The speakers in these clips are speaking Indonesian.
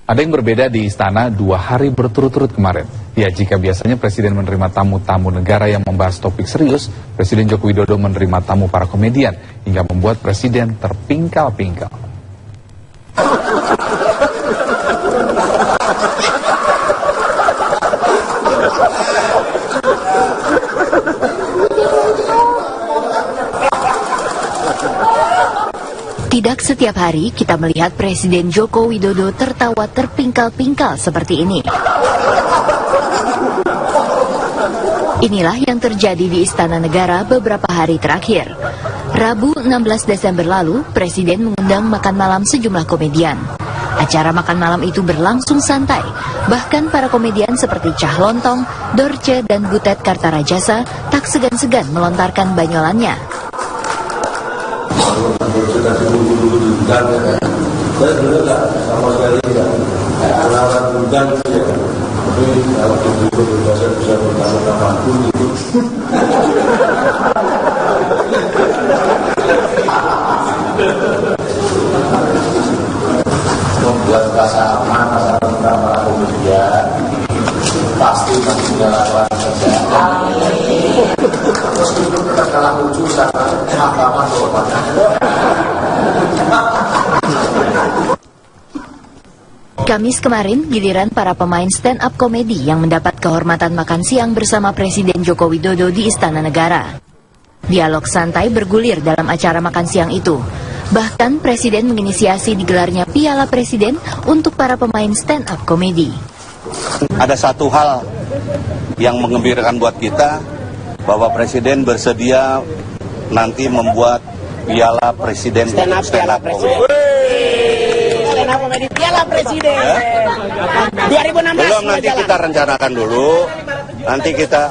Ada yang berbeda di istana 2 hari berturut-turut kemarin. Ya, jika biasanya Presiden menerima tamu-tamu negara yang membahas topik serius, Presiden Joko Widodo menerima tamu para komedian hingga membuat Presiden terpingkal-pingkal. Tidak setiap hari kita melihat Presiden Joko Widodo tertawa terpingkal-pingkal seperti ini. Inilah yang terjadi di Istana Negara beberapa hari terakhir. Rabu 16 Desember lalu, Presiden mengundang makan malam sejumlah komedian. Acara makan malam itu berlangsung santai. Bahkan para komedian seperti Cah Lontong, Dorce, dan Butet Kartarajasa tak segan-segan melontarkan banyolannya. Saya dulu nggak sama sekali nggak kenalan bukan ya, tapi kalau itu biasa bisa bertemu pun itu. Membuat rasa aman, rasa tentram para komedian pasti masih punya lawan kerjaan. Meskipun kita kalah lucu sama mahkamah kehormatan. Kamis kemarin, giliran para pemain stand-up komedi yang mendapat kehormatan makan siang bersama Presiden Joko Widodo di Istana Negara. Dialog santai bergulir dalam acara makan siang itu. Bahkan Presiden menginisiasi digelarnya Piala Presiden untuk para pemain stand-up komedi. Ada satu hal yang menggembirakan buat kita, bahwa Presiden bersedia nanti membuat Piala Presiden stand-up komedi. Piala Presiden 2016 belum, nanti kita rencanakan dulu. Nanti kita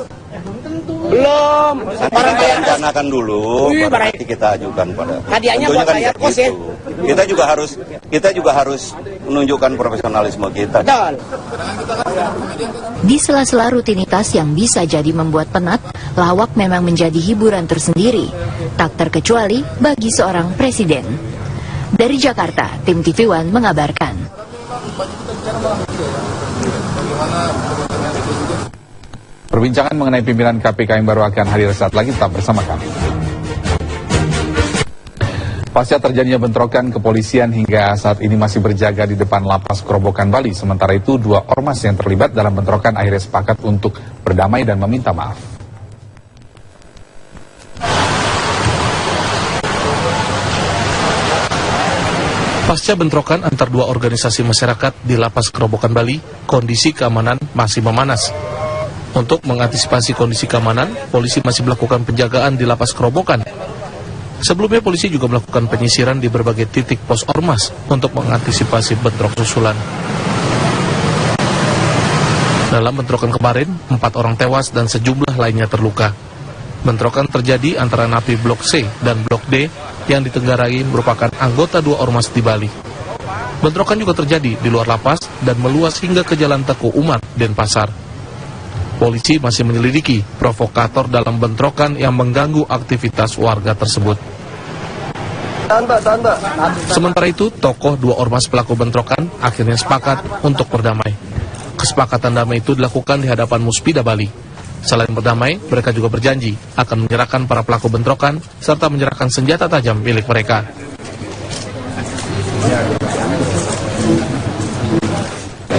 rencanakan dulu, baru nanti kita ajukan pada. Hadiahnya buat saya kos ya. Kita juga harus menunjukkan profesionalisme kita. Betul. Di sela-sela rutinitas yang bisa jadi membuat penat, lawak memang menjadi hiburan tersendiri. Tak terkecuali bagi seorang presiden. Dari Jakarta, tim TV One mengabarkan. Perbincangan mengenai pimpinan KPK yang baru akan hadir saat lagi, tetap bersama kami. Pasca terjadinya bentrokan, kepolisian hingga saat ini masih berjaga di depan lapas Kerobokan Bali. Sementara itu, 2 ormas yang terlibat dalam bentrokan akhirnya sepakat untuk berdamai dan meminta maaf. Pasca bentrokan antar 2 organisasi masyarakat di Lapas Kerobokan Bali, kondisi keamanan masih memanas. Untuk mengantisipasi kondisi keamanan, polisi masih melakukan penjagaan di Lapas Kerobokan. Sebelumnya polisi juga melakukan penyisiran di berbagai titik pos ormas untuk mengantisipasi bentrok susulan. Dalam bentrokan kemarin, 4 orang tewas dan sejumlah lainnya terluka. Bentrokan terjadi antara napi Blok C dan Blok D yang ditenggarai merupakan anggota 2 ormas di Bali. Bentrokan juga terjadi di luar lapas dan meluas hingga ke Jalan Teguh Umar, Denpasar. Polisi masih menyelidiki provokator dalam bentrokan yang mengganggu aktivitas warga tersebut. Sementara itu, tokoh 2 ormas pelaku bentrokan akhirnya sepakat untuk berdamai. Kesepakatan damai itu dilakukan di hadapan Muspida Bali. Selain berdamai, mereka juga berjanji akan menyerahkan para pelaku bentrokan serta menyerahkan senjata tajam milik mereka.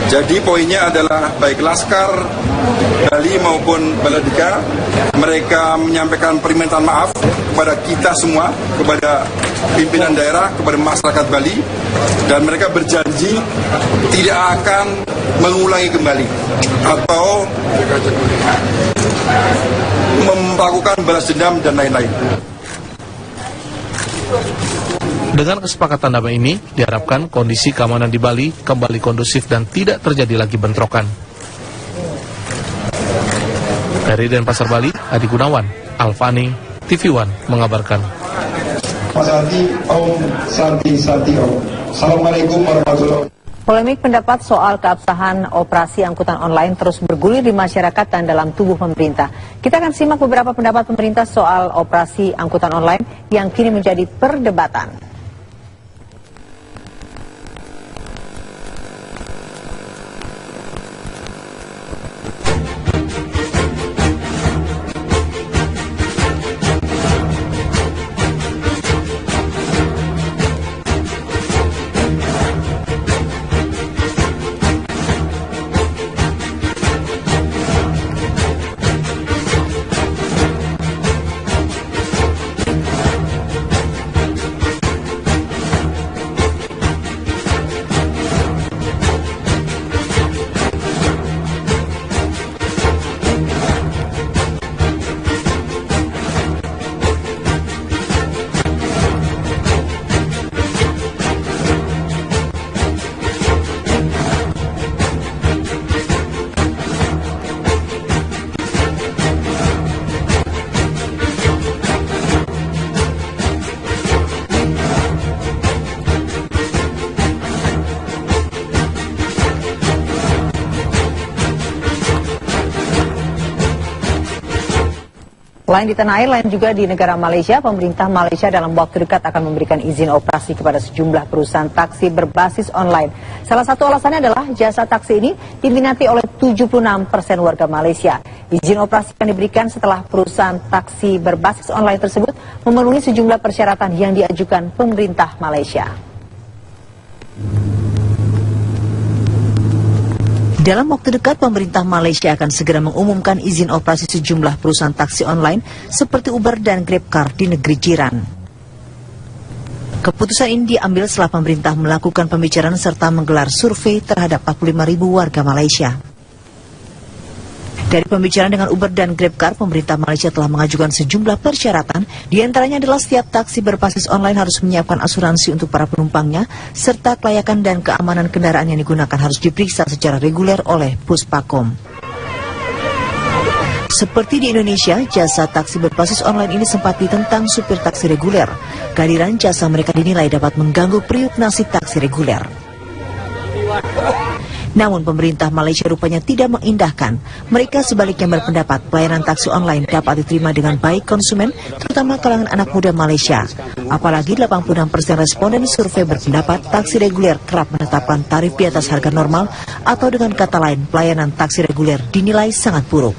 Jadi poinnya adalah baik Laskar Bali maupun Baladika, mereka menyampaikan permintaan maaf kepada kita semua, kepada pimpinan daerah, kepada masyarakat Bali, dan mereka berjanji tidak akan mengulangi kembali atau melakukan balas dendam dan lain-lain. Dengan kesepakatan damai ini, diharapkan kondisi keamanan di Bali kembali kondusif dan tidak terjadi lagi bentrokan. Dari Denpasar, Bali, Adi Gunawan, Alfani, TV One mengabarkan. Mas Adi, Om Santi Om. Assalamualaikum warahmatullahi wabarakatuh. Polemik pendapat soal keabsahan operasi angkutan online terus bergulir di masyarakat dan dalam tubuh pemerintah. Kita akan simak beberapa pendapat pemerintah soal operasi angkutan online yang kini menjadi perdebatan. Lain di tanah air, lain juga di negara Malaysia, pemerintah Malaysia dalam waktu dekat akan memberikan izin operasi kepada sejumlah perusahaan taksi berbasis online. Salah satu alasannya adalah jasa taksi ini diminati oleh 76% warga Malaysia. Izin operasi akan diberikan setelah perusahaan taksi berbasis online tersebut memenuhi sejumlah persyaratan yang diajukan pemerintah Malaysia. Dalam waktu dekat, pemerintah Malaysia akan segera mengumumkan izin operasi sejumlah perusahaan taksi online seperti Uber dan GrabCar di negeri jiran. Keputusan ini diambil setelah pemerintah melakukan pembicaraan serta menggelar survei terhadap 45.000 warga Malaysia. Dari pembicaraan dengan Uber dan GrabCar, pemerintah Malaysia telah mengajukan sejumlah persyaratan. Di antaranya adalah setiap taksi berbasis online harus menyiapkan asuransi untuk para penumpangnya, serta kelayakan dan keamanan kendaraan yang digunakan harus diperiksa secara reguler oleh Puspakom. Seperti di Indonesia, jasa taksi berbasis online ini sempat ditentang supir taksi reguler. Kehadiran jasa mereka dinilai dapat mengganggu periuk nasib taksi reguler. Namun pemerintah Malaysia rupanya tidak mengindahkan. Mereka sebaliknya berpendapat pelayanan taksi online dapat diterima dengan baik konsumen, terutama kalangan anak muda Malaysia. Apalagi 86% responden survei berpendapat taksi reguler kerap menetapkan tarif di atas harga normal, atau dengan kata lain pelayanan taksi reguler dinilai sangat buruk.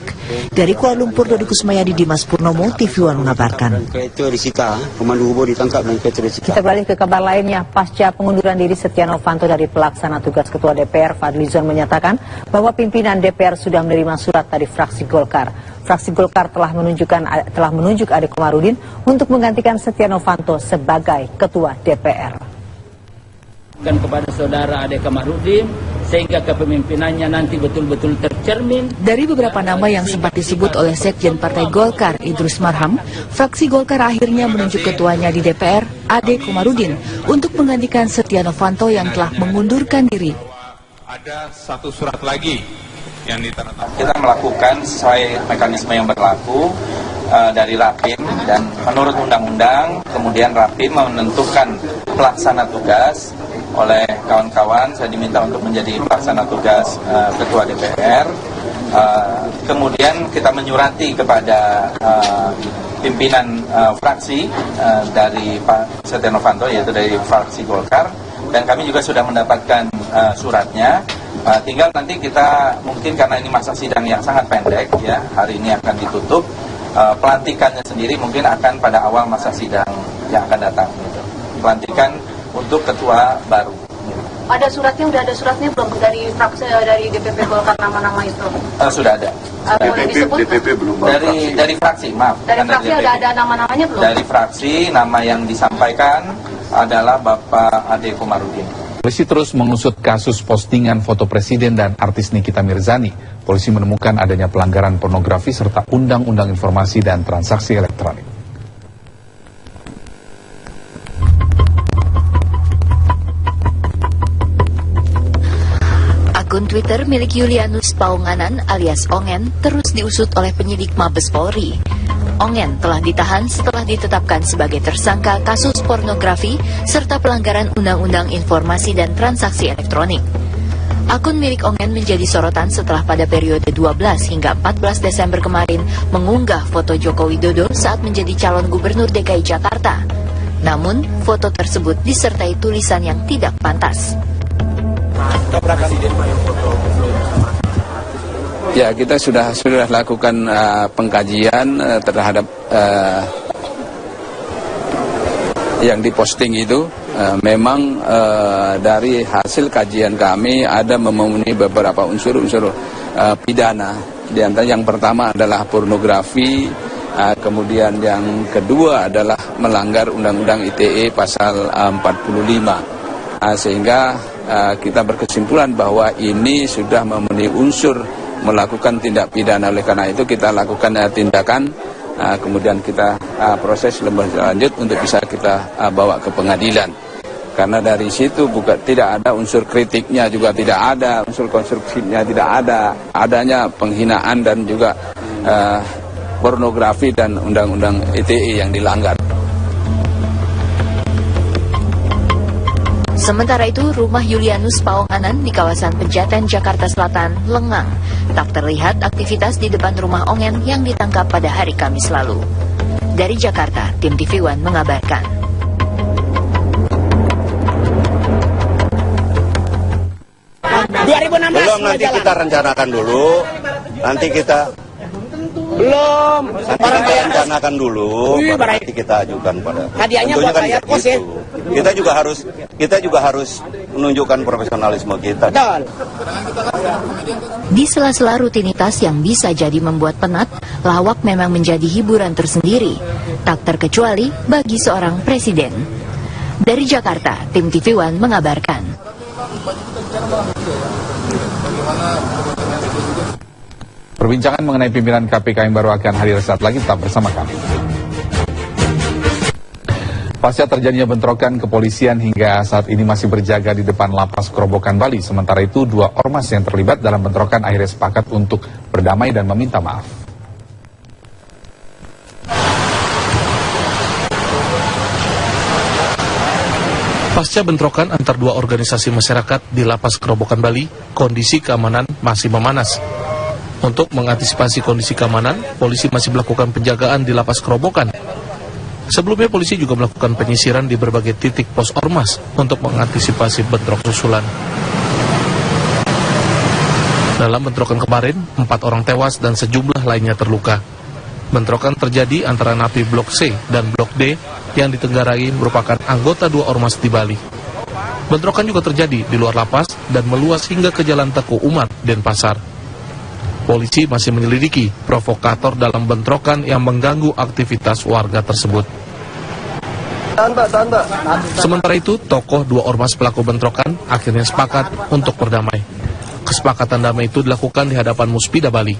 Dari Kuala Lumpur, Dodi Kusmayadi, Dimas Purnomo, TV One mengabarkan. Kereta disita, pemandu hubur ditangkap dan kereta disita. Kita beralih ke kabar lainnya. Pasca pengunduran diri Setia Novanto dari pelaksana tugas Ketua DPR, Fadlizon menyatakan bahwa pimpinan DPR sudah menerima surat dari fraksi Golkar. Fraksi Golkar telah menunjuk Ade Komarudin untuk menggantikan Setia Novanto sebagai Ketua DPR. Kepada saudara Ade Komarudin sehingga kepemimpinannya nanti betul-betul tercermin. Dari beberapa nama yang sempat disebut oleh Sekjen Partai Golkar, Idrus Marham, fraksi Golkar akhirnya menunjuk ketuanya di DPR, Ade Komarudin, untuk menggantikan Setia Novanto yang telah mengundurkan diri. Ada satu surat lagi yang ditandatangani. Kita melakukan sesuai mekanisme yang berlaku dari Rapim, dan menurut undang-undang kemudian Rapim menentukan pelaksana tugas. Oleh kawan-kawan saya diminta untuk menjadi pelaksana tugas Ketua DPR. Kemudian kita menyurati kepada pimpinan fraksi dari Pak Setia Novanto, yaitu dari fraksi Golkar, dan kami juga sudah mendapatkan suratnya. Tinggal nanti kita mungkin karena ini masa sidang yang sangat pendek ya, hari ini akan ditutup, pelantikannya sendiri mungkin akan pada awal masa sidang yang akan datang gitu. Pelantikan untuk ketua baru. Ada suratnya, udah ada suratnya belum dari fraksi dari DPP Golkar nama-nama itu? Sudah ada. DPP belum. Dari fraksi, maaf. Dari fraksi udah ada nama-namanya belum? Dari fraksi nama yang disampaikan adalah Bapak Ade Komarudin. Polisi terus mengusut kasus postingan foto presiden dan artis Nikita Mirzani. Polisi menemukan adanya pelanggaran pornografi serta Undang-Undang Informasi dan Transaksi Elektronik. Akun Twitter milik Yulianus Paunganan alias Ongen terus diusut oleh penyidik Mabes Polri. Ongen telah ditahan setelah ditetapkan sebagai tersangka kasus pornografi serta pelanggaran Undang-Undang Informasi dan Transaksi Elektronik. Akun milik Ongen menjadi sorotan setelah pada periode 12 hingga 14 Desember kemarin mengunggah foto Joko Widodo saat menjadi calon gubernur DKI Jakarta. Namun, foto tersebut disertai tulisan yang tidak pantas. Ya, kita sudah lakukan pengkajian terhadap yang diposting itu. Memang dari hasil kajian kami ada memenuhi beberapa unsur-unsur pidana. Di antara yang pertama adalah pornografi, kemudian yang kedua adalah melanggar Undang-Undang ITE pasal 45. Sehingga kita berkesimpulan bahwa ini sudah memenuhi unsur melakukan tindak pidana. Oleh karena itu kita lakukan tindakan, kemudian kita proses lebih lanjut untuk bisa kita bawa ke pengadilan. Karena dari situ tidak ada unsur kritiknya, juga tidak ada unsur konstruksinya, tidak ada, adanya penghinaan dan juga pornografi dan Undang-Undang ITE yang dilanggar. Sementara itu, rumah Julianus Paonganan di kawasan Pejaten, Jakarta Selatan, lengang. Tak terlihat aktivitas di depan rumah Ongen yang ditangkap pada hari Kamis lalu. Dari Jakarta, tim TV One mengabarkan. Belum, nanti kita rencanakan dulu. Nanti kita rencanakan dulu. Nanti kita ajukan pada. Hadiahnya buat saya kos ya. Kita juga harus menunjukkan profesionalisme kita. Di sela-sela rutinitas yang bisa jadi membuat penat, lawak memang menjadi hiburan tersendiri, tak terkecuali bagi seorang presiden. Dari Jakarta, tim TV One mengabarkan. Perbincangan mengenai pimpinan KPK yang baru akan hadir saat lagi, tetap bersama kami. Pasca terjadinya bentrokan, kepolisian hingga saat ini masih berjaga di depan lapas Kerobokan, Bali. Sementara itu, 2 ormas yang terlibat dalam bentrokan akhirnya sepakat untuk berdamai dan meminta maaf. Pasca bentrokan antar 2 organisasi masyarakat di lapas Kerobokan, Bali, kondisi keamanan masih memanas. Untuk mengantisipasi kondisi keamanan, polisi masih melakukan penjagaan di lapas Kerobokan. Sebelumnya polisi juga melakukan penyisiran di berbagai titik pos ormas untuk mengantisipasi bentrok susulan. Dalam bentrokan kemarin, 4 orang tewas dan sejumlah lainnya terluka. Bentrokan terjadi antara napi Blok C dan Blok D yang ditenggarai merupakan anggota 2 ormas di Bali. Bentrokan juga terjadi di luar lapas dan meluas hingga ke Jalan Teguh Umar, Denpasar. Polisi masih menyelidiki provokator dalam bentrokan yang mengganggu aktivitas warga tersebut. Sementara itu, tokoh 2 ormas pelaku bentrokan akhirnya sepakat untuk berdamai. Kesepakatan damai itu dilakukan di hadapan Muspida Bali.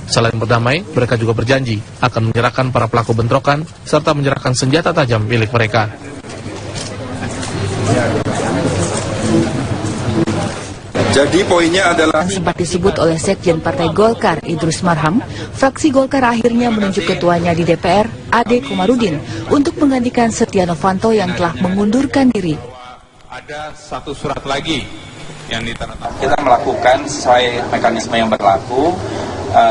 Selain berdamai, mereka juga berjanji akan menyerahkan para pelaku bentrokan serta menyerahkan senjata tajam milik mereka. Jadi poinnya adalah sempat disebut oleh Sekjen Partai Golkar Idrus Marham, fraksi Golkar akhirnya menunjuk ketuanya di DPR, Ade Komarudin, untuk menggantikan Setia Novanto yang telah mengundurkan diri. Ada 1 surat lagi yang ditandatangani. Kita melakukan sesuai mekanisme yang berlaku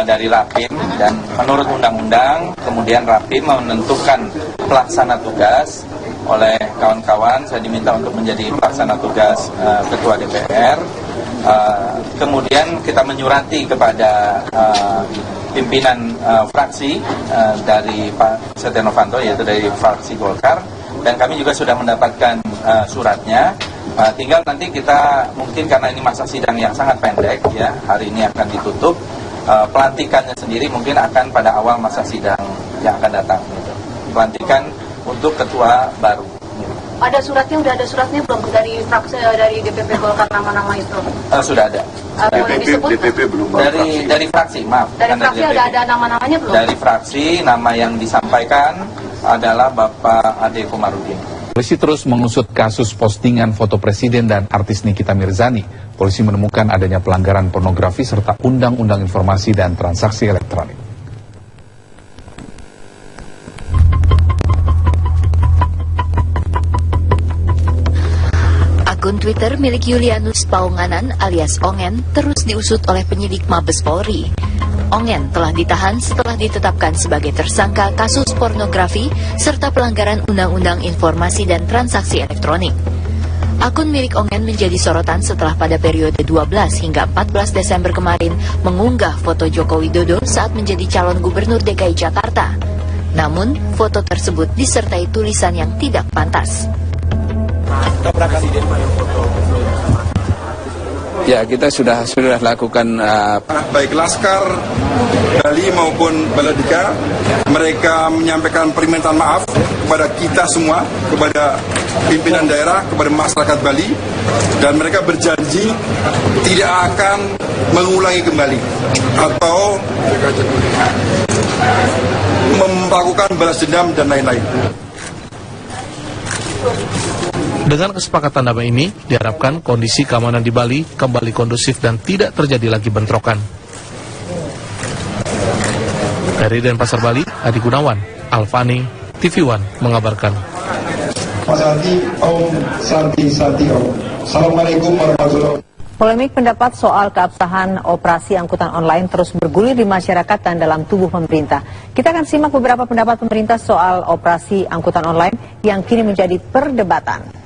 dari Rapim, dan menurut undang-undang kemudian Rapim menentukan pelaksana tugas. Oleh kawan-kawan saya diminta untuk menjadi pelaksana tugas Ketua DPR. Kemudian kita menyurati kepada pimpinan fraksi dari Pak Setia Novanto, yaitu dari fraksi Golkar, dan kami juga sudah mendapatkan suratnya. Tinggal nanti kita mungkin karena ini masa sidang yang sangat pendek ya, hari ini akan ditutup, pelantikannya sendiri mungkin akan pada awal masa sidang yang akan datang gitu. Pelantikan untuk ketua baru. Ada suratnya, udah ada suratnya belum dari fraksi dari DPP Golkar nama-nama itu? Sudah ada. DPP belum. Dari fraksi, maaf. Dari fraksi ada nama-namanya belum? Dari fraksi, nama yang disampaikan adalah Bapak Ade Komarudin. Polisi terus mengusut kasus postingan foto presiden dan artis Nikita Mirzani. Polisi menemukan adanya pelanggaran pornografi serta Undang-Undang Informasi dan Transaksi Elektronik. Akun Twitter milik Julianus Paonganan alias Ongen terus diusut oleh penyidik Mabes Polri. Ongen telah ditahan setelah ditetapkan sebagai tersangka kasus pornografi serta pelanggaran Undang-Undang Informasi dan Transaksi Elektronik. Akun milik Ongen menjadi sorotan setelah pada periode 12 hingga 14 Desember kemarin mengunggah foto Joko Widodo saat menjadi calon gubernur DKI Jakarta. Namun, foto tersebut disertai tulisan yang tidak pantas. Ya, kita sudah lakukan baik Laskar Bali maupun Baladika, mereka menyampaikan permintaan maaf kepada kita semua, kepada pimpinan daerah, kepada masyarakat Bali, dan mereka berjanji tidak akan mengulangi kembali atau melakukan balas dendam dan lain-lain. Dengan kesepakatan damai ini, diharapkan kondisi keamanan di Bali kembali kondusif dan tidak terjadi lagi bentrokan. Dari Denpasar, Bali, Adi Gunawan, Alfani, TV One mengabarkan. Mas Santi, Om Santi Om. Assalamualaikum warahmatullahi wabarakatuh. Polemik pendapat soal keabsahan operasi angkutan online terus bergulir di masyarakat dan dalam tubuh pemerintah. Kita akan simak beberapa pendapat pemerintah soal operasi angkutan online yang kini menjadi perdebatan.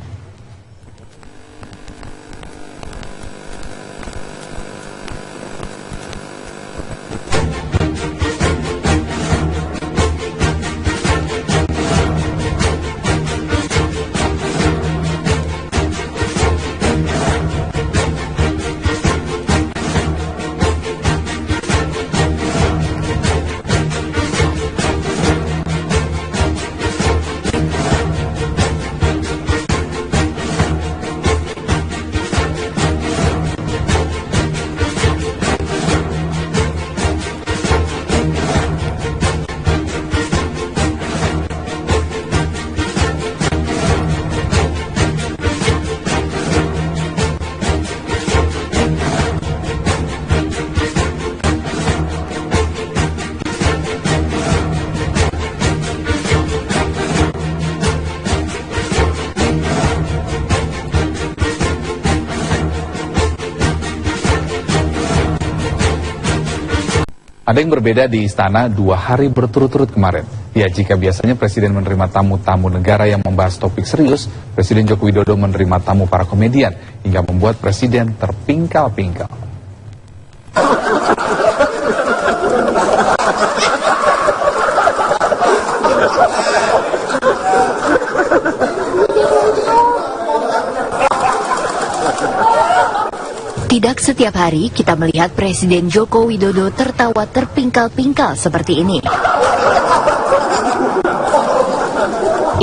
Ada yang berbeda di istana 2 hari berturut-turut kemarin. Ya, jika biasanya Presiden menerima tamu-tamu negara yang membahas topik serius, Presiden Joko Widodo menerima tamu para komedian hingga membuat Presiden terpingkal-pingkal. Tidak setiap hari kita melihat Presiden Joko Widodo tertawa terpingkal-pingkal seperti ini.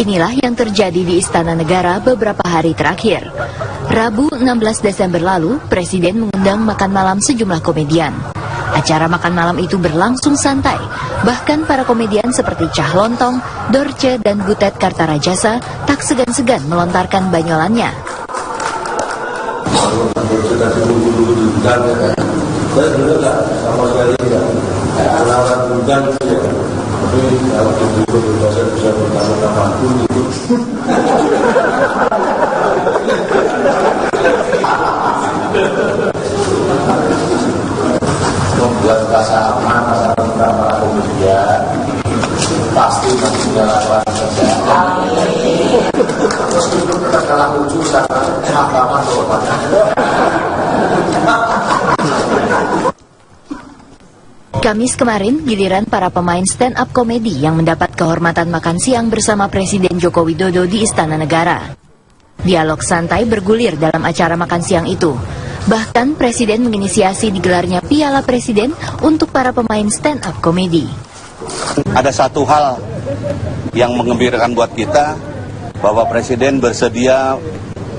Inilah yang terjadi di Istana Negara beberapa hari terakhir. Rabu 16 Desember lalu, Presiden mengundang makan malam sejumlah komedian. Acara makan malam itu berlangsung santai. Bahkan para komedian seperti Cah Lontong, Dorce, dan Butet Kartarajasa tak segan-segan melontarkan banyolannya. Saya sebenarnya nggak sama sekali nggak alat bukan sih ya. Tapi kalau begitu saya bisa bertemu kapanpun itu. Membuat rasa aman, rasa tentram para komedian pasti punya lawan kerjaan. Terus itu terkalah lucu sama mahkamah kehormatan. Kamis kemarin, giliran para pemain stand-up komedi yang mendapat kehormatan makan siang bersama Presiden Joko Widodo di Istana Negara. Dialog santai bergulir dalam acara makan siang itu. Bahkan Presiden menginisiasi digelarnya Piala Presiden untuk para pemain stand-up komedi. Ada satu hal yang mengembirakan buat kita, bahwa Presiden bersedia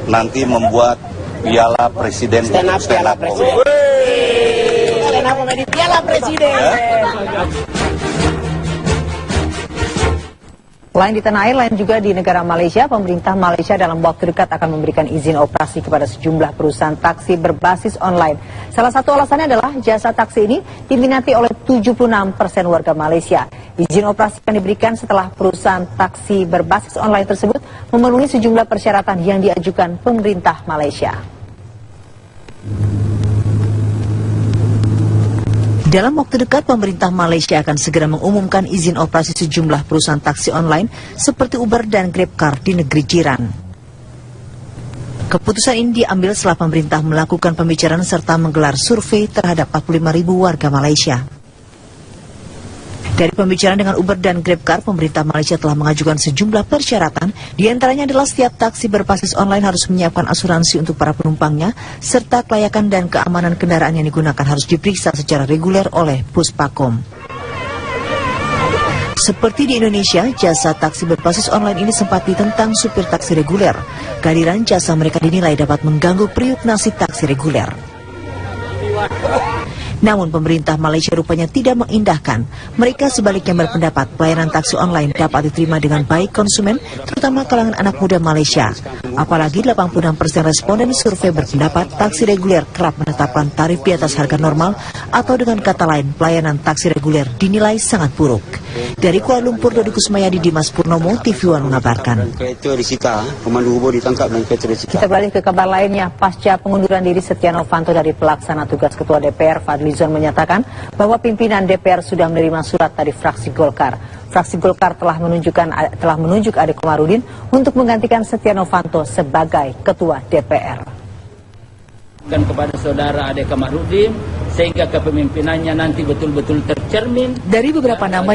nanti membuat Piala Presiden. Stand-up Presiden. Piala Presiden. Selain di tanah air, lain juga di negara Malaysia, pemerintah Malaysia dalam waktu dekat akan memberikan izin operasi kepada sejumlah perusahaan taksi berbasis online. Salah satu alasannya adalah jasa taksi ini diminati oleh 76% warga Malaysia. Izin operasi akan diberikan setelah perusahaan taksi berbasis online tersebut memenuhi sejumlah persyaratan yang diajukan pemerintah Malaysia. Dalam waktu dekat, pemerintah Malaysia akan segera mengumumkan izin operasi sejumlah perusahaan taksi online seperti Uber dan GrabCar di negeri jiran. Keputusan ini diambil setelah pemerintah melakukan pembicaraan serta menggelar survei terhadap 45.000 warga Malaysia. Dari pembicaraan dengan Uber dan GrabCar, pemerintah Malaysia telah mengajukan sejumlah persyaratan. Di antaranya adalah setiap taksi berbasis online harus menyiapkan asuransi untuk para penumpangnya, serta kelayakan dan keamanan kendaraan yang digunakan harus diperiksa secara reguler oleh Puspakom. Seperti di Indonesia, jasa taksi berbasis online ini sempat ditentang supir taksi reguler. Kehadiran jasa mereka dinilai dapat mengganggu periuk nasib taksi reguler. Namun pemerintah Malaysia rupanya tidak mengindahkan. Mereka sebaliknya berpendapat pelayanan taksi online dapat diterima dengan baik konsumen, terutama kalangan anak muda Malaysia. Apalagi 86% responden survei berpendapat taksi reguler kerap menetapkan tarif di atas harga normal, atau dengan kata lain pelayanan taksi reguler dinilai sangat buruk. Dari Kuala Lumpur, Dodi Kusmayadi, Dimas Purnomo, TV One mengabarkan. Kereta disita, pemandu hubur ditangkap dan kereta disita. Kita beralih ke kabar lainnya. Pasca pengunduran diri Setia Novanto dari pelaksana tugas Ketua DPR, Fadlizon menyatakan bahwa pimpinan DPR sudah menerima surat dari fraksi Golkar. Fraksi Golkar telah menunjuk Ade Komarudin untuk menggantikan Setia Novanto sebagai Ketua DPR. Kepada saudara Ade Komarudin sehingga kepemimpinannya nanti betul-betul tercermin. Dari beberapa nama yang